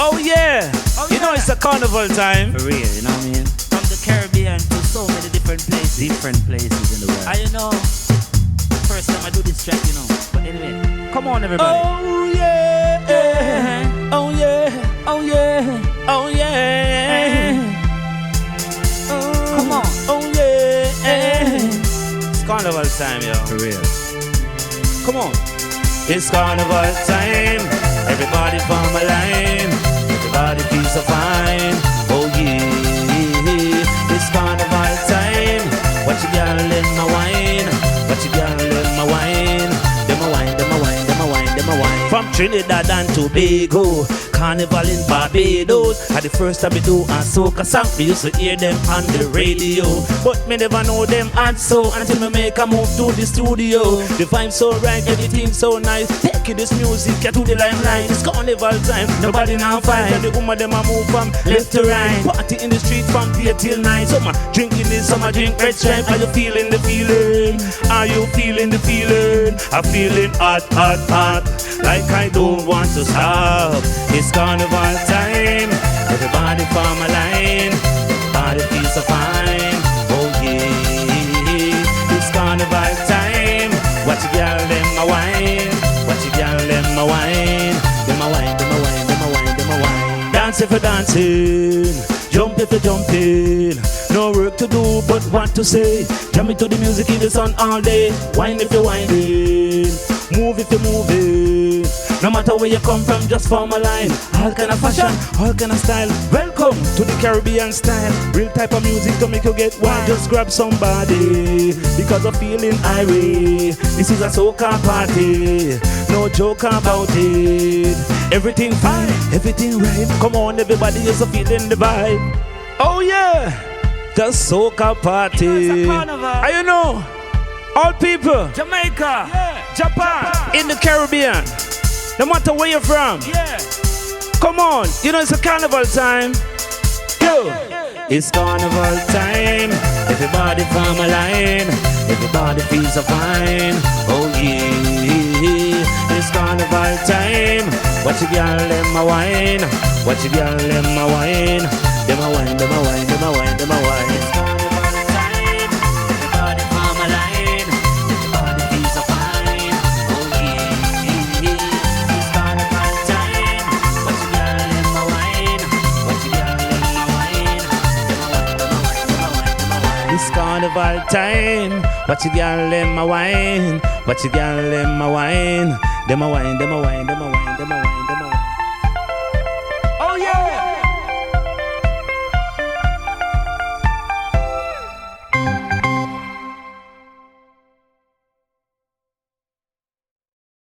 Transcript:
Oh yeah. Oh, You know yeah. it's a carnival time. For real, you know what I mean? From the Caribbean to so many different places. Different places in the world. I know. First time I do this track, you know. But anyway, come on everybody. Oh yeah. Oh yeah. Oh yeah. Oh yeah. Come on. Oh yeah. It's carnival time, yo. For real. Come on. It's carnival time. Everybody form a line. Everybody feels so fine. Oh yeah. It's carnival time. What you got in my wine? What you got in my wine? Dem a wine, dem a wine, dem a wine, dem a wine. From Trinidad and Tobago, Carnival in Barbados. At the first time we do a soca song, we used to hear them on the radio. But me never know them and so until me make a move to the studio. The vibe so right, everything so nice. Take this music, get to the limelight. It's carnival time, nobody now fight. And the woman them a move from left to right. Party in the street from day till night. Some a drinking this, some a drink red stripe. Are you feeling the feeling? Are you feeling the feeling? I'm feeling hot, hot, hot. Like I don't want to stop. It's carnival time. Everybody form a line. Everybody feels so fine. Oh yeah. It's carnival time. What you girl them a wine? What you girl them a wine? Them a wine, them a wine, them a wine, them a wine. Dance if you're dancing. Jump if you're jumping. No work to do but what to say. Jam it to the music in the sun all day. Wine if you're whining. Move if you're moving. No matter where you come from, just form a line. All kind of fashion, all kind of style. Welcome to the Caribbean style. Real type of music to make you get wild. Just grab somebody because I'm feeling irate. This is a soca party. No joke about it. Everything fine, everything right. Come on, everybody is feeling the vibe. Oh yeah, the soca party. You know it's a carnival. You know, all people, Jamaica. Yeah. Japan, in the Caribbean. No matter where you're from. Yeah. Come on, you know it's a carnival time. Yo, it's carnival time. Everybody form a line. Everybody feels so fine. Oh yeah, it's carnival time. What you girl them a wine? What you girl them a wine? Them a wine, them a wine, them a wine, them a wine. It's carnival time. Everybody form a line. Everybody feels so fine. Oh yeah, it's carnival time. What you girl them a wine? What you girl them a wine? Them a wine, them a wine, them a wine, them a wine. It's carnival time. What you girl them a wine? What you girl them a wine? Them a wine, them a wine, them a wine.